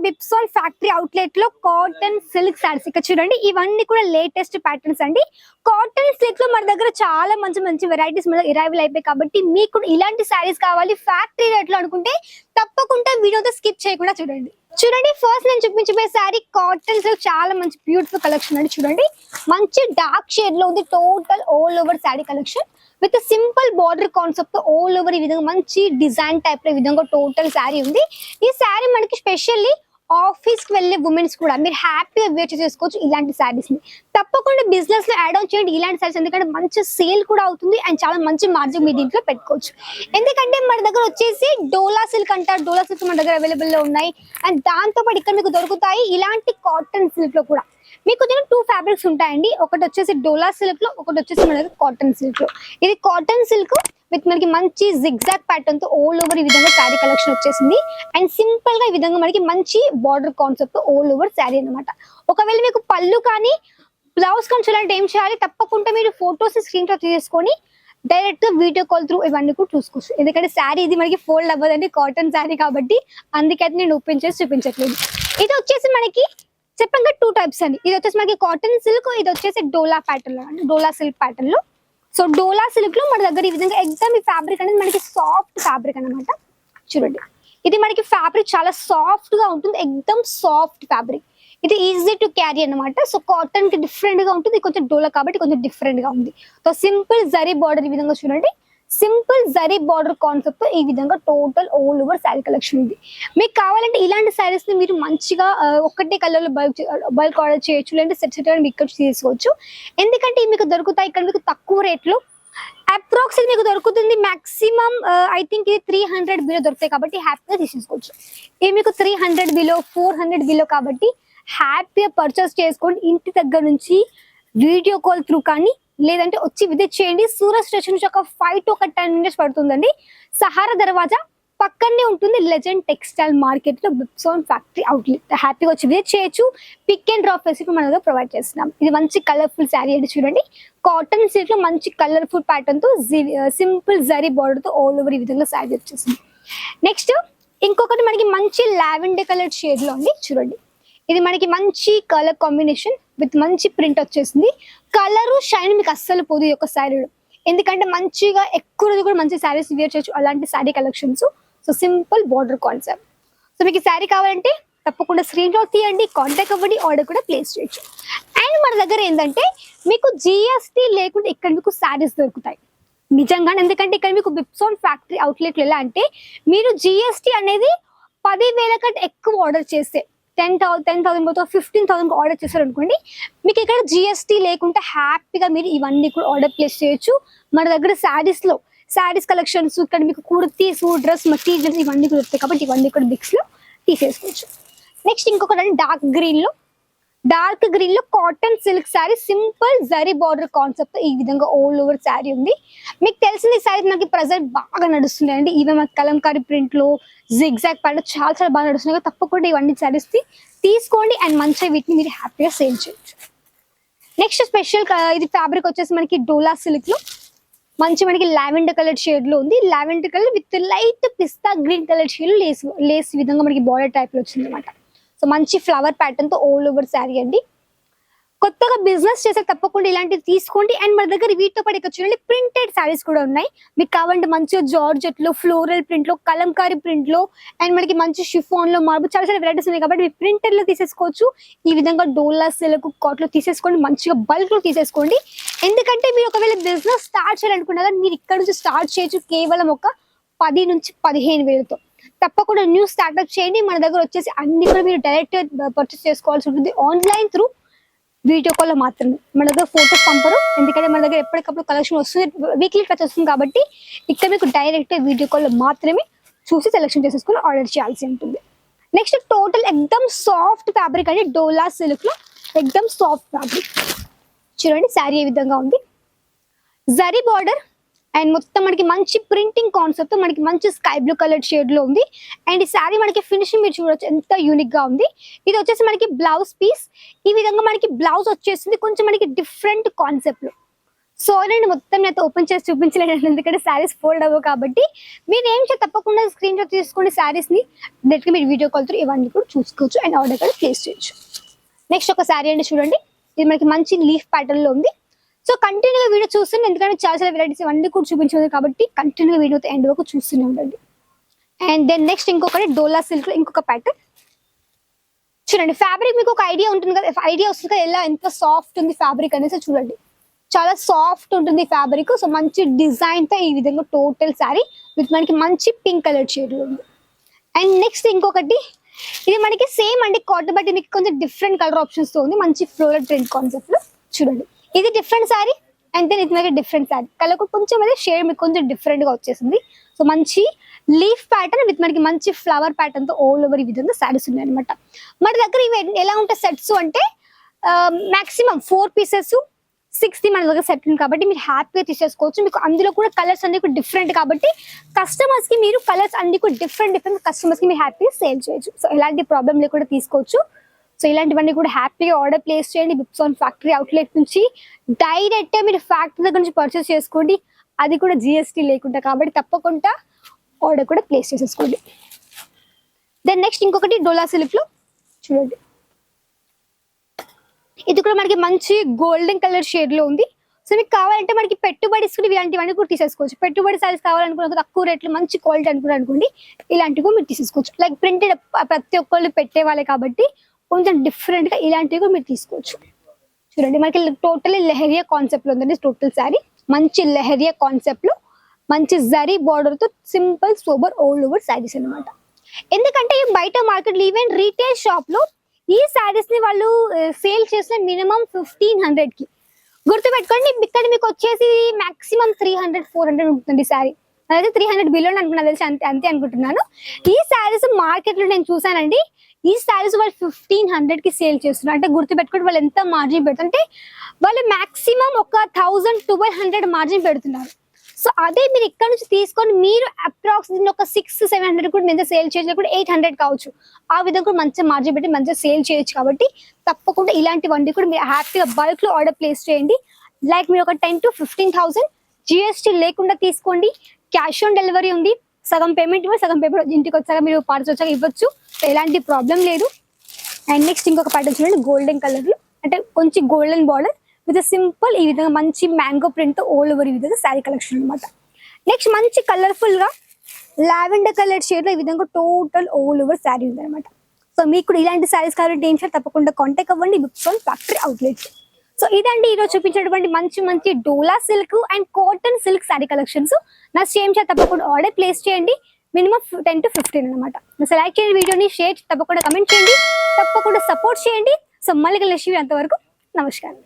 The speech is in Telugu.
బిప్సోన్ ఫ్యాక్టరీ అవుట్లెట్ లో కాటన్ సిల్క్ సారీస్ ఇక్కడ చూడండి. ఇవన్నీ కూడా లేటెస్ట్ ప్యాటర్న్స్ అండి. కాటన్ సిల్క్ లో మన దగ్గర చాలా మంచి మంచి వెరైటీస్ మన అరైవల్ అయిపోయి కాబట్టి మీకు ఇలాంటి సారీస్ కావాలి ఫ్యాక్టరీ రేట్ లో అనుకుంటే తప్పకుండా వీడియోతో స్కిప్ చేయకుండా చూడండి. చూడండి ఫస్ట్ నేను చూపించబోయే సారీ కాటన్ సిల్క్ చాలా మంచి బ్యూటిఫుల్ కలెక్షన్ అండి. చూడండి మంచి డార్క్ షేడ్ లో ఉంది. Total all over sorry collection with simple border concept తో ఆల్ ఓవర్ ఈ విధంగా మంచి డిజైన్ టైప్ లో ఈ విధంగా టోటల్ సారీ ఉంది. ఈ సారీ మనకి స్పెషల్లీ ఆఫీస్ కి వెళ్ళే ఉమెన్స్ కూడా మీరు హ్యాపీగా వేర్ చేసుకోవచ్చు. ఇలాంటి సారీస్ ని తప్పకుండా బిజినెస్ లో యాడ్ ఆన్ చేయండి ఇలాంటి సారీస్, ఎందుకంటే మంచి సేల్ కూడా అవుతుంది అండ్ చాలా మంచి మార్జిన్ మీ దీంట్లో పెట్టుకోవచ్చు. ఎందుకంటే మన దగ్గర వచ్చేసి డోలా సిల్క్ అంటారు, డోలా సిల్క్ మన దగ్గర అవైలబుల్ లో ఉన్నాయి. అండ్ దాంతో పాటు ఇక్కడ మీకు దొరుకుతాయి ఇలాంటి కాటన్ సిల్క్ లో కూడా మీకు టూ ఫ్యాబ్రిక్స్ ఉంటాయండి. ఒకటి వచ్చేసి డోలా సిల్క్ లో, ఒకటి వచ్చేసి మన దగ్గర కాటన్ సిల్క్ లో. ఇది కాటన్ సిల్క్ విత్ మనకి మంచి జిగ్జాగ్ ప్యాటర్న్ తో ఆల్ ఓవర్ ఈ విధంగా శారీ కలెక్షన్ వచ్చేసింది. అండ్ సింపుల్ గా ఈ విధంగా మనకి మంచి బార్డర్ కాన్సెప్ట్ తో ఆల్ ఓవర్ శారీ అనమాట. ఒకవేళ మీకు పళ్ళు కానీ బ్లౌజ్ కానీ చూడాలంటే ఏం చేయాలి, తప్పకుండా మీరు ఫోటోస్ స్క్రీన్ షాట్ తీసుకొని డైరెక్ట్ గా వీడియో కాల్ త్రూ ఇవన్నీ కూడా చూసుకోవచ్చు. ఎందుకంటే శారీ ఇది మనకి ఫోల్డ్ అవ్వదండి, కాటన్ శారీ కాబట్టి అందుకైతే నేను ఓపెన్ చేసి చూపించట్లేదు. ఇది వచ్చేసి మనకి చెప్పంగా టూ టైప్స్ అండి. ఇది వచ్చేసి మనకి కాటన్ సిల్క్, ఇది వచ్చేసి డోలా ప్యాటర్న్ లో అండి, డోలా సిల్క్ ప్యాటర్న్ లో. సో డోలా సిల్క్ లో మన దగ్గర ఈ విధంగా ఎగ్జామ్ ఈ ఫ్యాబ్రిక్ అనేది మనకి సాఫ్ట్ ఫ్యాబ్రిక్ అనమాట. చూడండి ఇది మనకి ఫ్యాబ్రిక్ చాలా సాఫ్ట్ గా ఉంటుంది, ఎగ్దమ్ సాఫ్ట్ ఫ్యాబ్రిక్. ఇది ఈజీ టు క్యారీ అనమాట. సో కాటన్ కి డిఫరెంట్ గా ఉంటుంది, కొంచెం డోలా కాబట్టి కొంచెం డిఫరెంట్ గా ఉంది. సో సింపుల్ జరీ బార్డర్ ఈ విధంగా చూడండి, సింపుల్ జరీ బార్డర్ కాన్సెప్ట్ ఈ విధంగా total all over sari collection ఉంది. మీకు కావాలంటే ఇలాంటి శారీస్ ని మీరు మంచిగా ఒక్కటే కలర్ లో బల్క్ ఆర్డర్ చేయొచ్చు, లేదంటే సెట్ సెట్ మీకు ఇక్కడ తీసుకోవచ్చు. ఎందుకంటే మీకు దొరుకుతాయి ఇక్కడ మీకు తక్కువ రేట్లో. అప్రాక్స్ మీకు దొరుకుతుంది మాక్సిమం ఐ థింక్ ఇది 300 బిలో దొరుకుతాయి కాబట్టి హ్యాపీగా తీసేసుకోవచ్చు. ఇది మీకు 300 బిలో 400 బిలో కాబట్టి హ్యాపీగా పర్చేస్ చేసుకోండి. ఇంటి దగ్గర నుంచి వీడియో కాల్ త్రూ కానీ లేదంటే వచ్చి విజిట్ చేయండి. సూరత్ స్టేషన్ నుంచి ఒక 5 to 10 minutes పడుతుందండి. సహారా దర్వాజా పక్కనే ఉంటుంది లెజెండ్ టెక్స్టైల్ మార్కెట్ లో బిప్సోన్ ఫ్యాక్టరీ అవుట్లెట్. హ్యాపీగా వచ్చి విజిట్ చేయొచ్చు. పిక్ అండ్ డ్రాప్ ఫెసిలిటీ మన దగ్గర ప్రొవైడ్ చేస్తున్నాం. ఇది మంచి కలర్ఫుల్ శారీ అండి. చూడండి కాటన్ సిల్క్ లో మంచి కలర్ఫుల్ ప్యాటర్న్ తో సింపుల్ జరీ బార్డర్ తో ఆల్ ఓవర్ ఈ విధంగా శారీ వచ్చేసింది. నెక్స్ట్ ఇంకొకటి మనకి మంచి లావెండర్ కలర్ షేడ్ లో ఉంది. చూడండి ఇది మనకి మంచి కలర్ కాంబినేషన్ విత్ మంచి ప్రింట్ వచ్చేసింది. కలరు షైన్ మీకు అస్సలు పోదు ఈ యొక్క శారీలో, ఎందుకంటే మంచిగా ఎక్కువ రోజు కూడా మంచి శారీస్ వేర్ చేయొచ్చు అలాంటి sari collections. So simple border concept. So మీకు ఈ శారీ కావాలంటే తప్పకుండా స్క్రీన్ షాట్ తీయండి, కాంటాక్ట్ అవ్వండి, ఆర్డర్ కూడా ప్లేస్ చేయొచ్చు. అండ్ మన దగ్గర ఏంటంటే మీకు జిఎస్టీ లేకుండా ఇక్కడ మీకు శారీస్ దొరుకుతాయి నిజంగానే. ఎందుకంటే ఇక్కడ మీకు బిప్సోన్ ఫ్యాక్టరీ అవుట్లెట్లు ఎలా అంటే మీరు జిఎస్టీ అనేది 10,000 కంటే ఎక్కువ ఆర్డర్ చేస్తే 10,000 పోతే 15,000 ఆర్డర్ చేశారు అనుకోండి, మీకు ఇక్కడ జిఎస్టీ లేకుండా హ్యాపీగా మీరు ఇవన్నీ కూడా ఆర్డర్ ప్లేస్ చేయొచ్చు. మన దగ్గర శారీస్ కలెక్షన్స్ ఇక్కడ మీకు కుర్తీస్, డ్రెస్ మెటీరియల్స్ ఇవన్నీ కూడా వస్తాయి కాబట్టి ఇవన్నీ కూడా బిక్స్ లో తీసేసుకోవచ్చు. నెక్స్ట్ ఇంకొకటి డార్క్ గ్రీన్ లో cotton silk sari simple zari border concept ఈ విధంగా ఆల్ ఓవర్ శారీ ఉంది. మీకు తెలిసిన ఈ శారీ మనకి ప్రెజెంట్ బాగా నడుస్తున్నాయి అండి. ఇవి మనకి కలంకారీ ప్రింట్ లో జిగ్జాగ్ ప్యాటర్న్ చాలా చాలా బాగా నడుస్తున్నాయి. తప్పకుండా ఇవన్నీ శారీస్ తీసుకోండి అండ్ మంచిగా వీటిని మీరు హ్యాపీగా సేల్ చేయొచ్చు. నెక్స్ట్ స్పెషల్ ఇది ఫ్యాబ్రిక్ వచ్చేసి మనకి డోలా సిల్క్ లో మంచి మనకి లావెండర్ కలర్ షేడ్ లో ఉంది. Lavender colour with light pista green colour shade lace విధంగా మనకి బార్డర్ టైప్ లో వచ్చింది అనమాట. సో మంచి ఫ్లవర్ ప్యాటర్న్ తో ఆల్ ఓవర్ శారీ అండి. కొత్తగా బిజినెస్ చేసే తప్పకుండా ఇలాంటివి తీసుకోండి. అండ్ మన దగ్గర వీటితో పాటు ఇక్కడ చూడండి ప్రింటెడ్ శారీస్ కూడా ఉన్నాయి. మీకు కావాలంటే మంచిగా జార్జెట్ లో, ఫ్లోరల్ ప్రింట్ లో, కలంకారీ ప్రింట్ లో అండ్ మనకి మంచి షిఫాన్ లో, మార్బుల్ చాలా చాలా వెరైటీస్ ఉన్నాయి కాబట్టి మీరు ప్రింటెడ్ లో తీసేసుకోవచ్చు. ఈ విధంగా డోలా సిల్క్ కాట్ లో తీసేసుకోండి, మంచిగా బల్క్ లో తీసేసుకోండి. ఎందుకంటే మీరు ఒకవేళ బిజినెస్ స్టార్ట్ చేయాలనుకున్నా కానీ మీరు ఇక్కడ నుంచి స్టార్ట్ చేయొచ్చు కేవలం ఒక 10 నుంచి 15,000తో. తప్పకుండా న్యూ స్టార్ట్అప్ చేయండి. మన దగ్గర వచ్చేసి అన్ని కూడా మీరు డైరెక్ట్ పర్చేస్ చేసుకోవాల్సి ఉంటుంది ఆన్లైన్ త్రూ వీడియో కాల్ లో మాత్రమే. మన దగ్గర ఫోటోస్ పంపరు, ఎందుకంటే మన దగ్గర ఎప్పటికప్పుడు కలెక్షన్ వస్తుంది, వీక్లీ టచ్ వస్తుంది కాబట్టి ఇక్కడ మీకు డైరెక్ట్ వీడియో కాల్ లో మాత్రమే చూసి సెలెక్షన్ చేసేసుకుని ఆర్డర్ చేయాల్సి ఉంటుంది. నెక్స్ట్ టోటల్ ఎక్దమ్ సాఫ్ట్ ఫ్యాబ్రిక్ అండి. డోలా సిల్క్ లో ఎక్దమ్ సాఫ్ట్ ఫ్యాబ్రిక్. చూడండి శారీ ఏ విధంగా ఉంది, జరీ బార్డర్ అండ్ మొత్తం మనకి మంచి ప్రింటింగ్ కాన్సెప్ట్ మనకి మంచి స్కై బ్లూ కలర్ షేడ్ లో ఉంది. అండ్ ఈ శారీ మనకి ఫినిషింగ్ మీరు చూడొచ్చు ఎంత యూనిక్ గా ఉంది. ఇది వచ్చేసి మనకి బ్లౌజ్ పీస్ ఈ విధంగా మనకి బ్లౌజ్ వచ్చేసింది కొంచెం మనకి డిఫరెంట్ కాన్సెప్ట్ లో. సో నేను మొత్తం అయితే ఓపెన్ చేసి చూపించలేను, ఎందుకంటే శారీస్ ఫోల్డ్ అవ్వవు కాబట్టి మీరు ఏం చేయాలి, తప్పకుండా స్క్రీన్ షాట్ తీసుకోండి శారీస్ని. డైరెక్ట్గా మీరు వీడియో కాల్ తో ఇవన్నీ కూడా చూసుకోవచ్చు అండ్ ఆర్డర్ కూడా ప్లేస్ చేయొచ్చు. నెక్స్ట్ ఒక శారీ అండి చూడండి, ఇది మనకి మంచి లీఫ్ ప్యాటర్న్ లో ఉంది. సో కంటిన్యూగా వీడియో చూస్తుంది, ఎందుకంటే చాలా చాలా వెరైటీస్ ఇవన్నీ కూడా చూపించింది కాబట్టి కంటిన్యూగా వీడియో ఎండ్ వరకు చూస్తూనే ఉండండి. అండ్ దెన్ నెక్స్ట్ ఇంకొకటి డోలా సిల్క్ లో ఇంకొక ప్యాటర్న్ చూడండి. ఫ్యాబ్రిక్ మీకు ఒక ఐడియా ఉంటుంది కదా, ఐడియా వస్తుంది కదా ఎలా ఎంత సాఫ్ట్ ఉంది ఫ్యాబ్రిక్ అనేసి. చూడండి చాలా సాఫ్ట్ ఉంటుంది ఫ్యాబ్రిక్. సో మంచి డిజైన్ తో ఈ విధంగా టోటల్ శారీ విత్ మనకి మంచి పింక్ కలర్ షేడ్ లో ఉంది. అండ్ నెక్స్ట్ ఇంకొకటి, ఇది మనకి సేమ్ అండి కాటన్, బట్ మీకు కొంచెం డిఫరెంట్ కలర్ ఆప్షన్స్ తో ఉంది, మంచి ఫ్లోరల్ ప్రింట్ కాన్సెప్ట్ లో. చూడండి ఇది డిఫరెంట్ శారీ అండ్ దెన్ ఇది మనకి డిఫరెంట్ శారీ. కలర్ కొంచెం అదే షేడ్ మీకు కొంచెం డిఫరెంట్ గా వచ్చేసింది. సో మంచి లీఫ్ ప్యాటర్న్ విత్ మనకి మంచి ఫ్లవర్ ప్యాటర్న్ తో ఆల్ ఓవర్ ఈ విధంగా శారీస్ ఉన్నాయి అనమాట. మన దగ్గర ఇవి ఎలా ఉంటాయి సెట్స్ అంటే మాక్సిమం 4 pieces 6 మన దగ్గర సెట్ ఉంది కాబట్టి మీరు హ్యాపీగా తీసేసుకోవచ్చు. మీకు అందులో కూడా కలర్స్ అన్ని కూడా డిఫరెంట్ కాబట్టి కస్టమర్స్ కి మీరు కలర్స్ అన్ని కూడా డిఫరెంట్ కస్టమర్స్ కి మీరు హ్యాపీగా సేల్ చేయొచ్చు. సో ఎలాంటి ప్రాబ్లం లేకుండా తీసుకోవచ్చు. సో ఇలాంటివన్నీ కూడా హ్యాపీగా ఆర్డర్ ప్లేస్ చేయండి. బిప్సాన్ ఫ్యాక్టరీ అవుట్లెట్ నుంచి డైరెక్ట్ మీరు ఫ్యాక్టరీ దగ్గర నుంచి పర్చేస్ చేసుకోండి, అది కూడా జిఎస్టీ లేకుండా. కాబట్టి తప్పకుండా ఆర్డర్ కూడా ప్లేస్ చేసేసుకోండి. దెన్ నెక్స్ట్ ఇంకొకటి డోలా సిల్క్ లో చూడండి, ఇది కూడా మనకి మంచి గోల్డెన్ కలర్ షేడ్ లో ఉంది. సో మీకు కావాలంటే మనకి పెట్టుబడి ఇలాంటివన్నీ కూడా తీసేసుకోవచ్చు. పెట్టుబడి సారీస్ కావాలనుకున్న తక్కువ రేట్లు మంచి క్వాలిటీ అనుకోండి, ఇలాంటివి కూడా మీరు తీసేసుకోవచ్చు. లైక్ ప్రింటెడ్ ప్రతి ఒక్కళ్ళు పెట్టే వాళ్ళే కాబట్టి కొంచెం డిఫరెంట్ గా ఇలాంటివి కూడా మీరు తీసుకోవచ్చు. చూడండి మనకి టోటలీ లెహరియా కాన్సెప్ట్ లో ఉందండి టోటల్ శారీ. మంచి లెహరియా కాన్సెప్ట్ లో మంచి జరీ బార్డర్ తో simple sober all over saris అన్నమాట. ఎందుకంటే బయట మార్కెట్ ఈవెన్ రీటైల్ షాప్ లో ఈ శారీస్ ని వాళ్ళు సేల్ చేసిన మినిమం 1500 కి. గుర్తుపెట్టుకోండి, ఇక్కడ మీకు వచ్చేసి మాక్సిమం 300-400 ఉంటుంది శారీ. అదైతే 300 బిలో అనుకున్నా, తెలిసి అంతే అనుకుంటున్నాను. ఈ శారీస్ మార్కెట్ లో నేను చూసానండి, ఈ శారీస్ వాళ్ళు 1500 కి సేల్ చేస్తున్నారు. అంటే గుర్తుపెట్టుకోండి వాళ్ళు ఎంత మార్జిన్ పెడుతుంటే వాళ్ళు మాక్సిమం ఒక 1000-1200 మార్జిన్ పెడుతున్నారు. సో అదే మీరు ఇక్కడ నుంచి తీసుకొని మీరు అప్రాక్స్ ఒక 600-700 కూడా మీద సేల్ చేయొచ్చు, కూడా 800 కావచ్చు. ఆ విధంగా కూడా మంచిగా మార్జిన్ పెట్టి మంచిగా సేల్ చేయొచ్చు. కాబట్టి తప్పకుండా ఇలాంటివన్నీ కూడా మీరు హ్యాపీగా బల్క్ లో ఆర్డర్ ప్లేస్ చేయండి. లైక్ మీరు ఒక 10,000-15,000 జిఎస్టీ లేకుండా తీసుకోండి. క్యాష్ ఆన్ డెలివరీ ఉంది, సగం పేమెంట్ ఇవ్వండి, సగం పేమెంట్ ఇంటికి వచ్చాక మీరు పార్సల్ వచ్చాక ఇవ్వచ్చు. ఎలాంటి ప్రాబ్లం లేదు. అండ్ నెక్స్ట్ ఇంకొక ప్యాటర్న్ చూడండి, గోల్డెన్ కలర్ లో అంటే కొంచెం గోల్డెన్ బార్డర్ విత్ సింపుల్ ఈ విధంగా మంచి మ్యాంగో ప్రింట్ తో ఆల్ ఓవర్ ఈ విధంగా శారీ కలెక్షన్ అనమాట. నెక్స్ట్ మంచి కలర్ఫుల్ గా లావెండర్ కలర్ షేడ్ లో ఈ విధంగా టోటల్ ఆల్ ఓవర్ శారీ ఉంది అనమాట. సో మీకు కూడా ఇలాంటి శారీస్ కావాలంటే ఏం చేయాలి, తప్పకుండా కాంటాక్ట్ అవ్వండి బిప్సాన్ ఫ్యాక్టరీ అవుట్లెట్. సో ఇదండి ఈరోజు చూపించినటువంటి మంచి మంచి dola silk and cotton silk sari collections. నా సేమ్ చేయాలి, తప్పకుండా ఆర్డర్ ప్లేస్ చేయండి. మినిమం 10-15 అనమాట. లైక్ చేయండి, వీడియోని షేర్ తప్పకుండా కమెంట్ చేయండి, తప్పకుండా సపోర్ట్ చేయండి. సో మళ్ళీ కలిసి అంతవరకు నమస్కారం.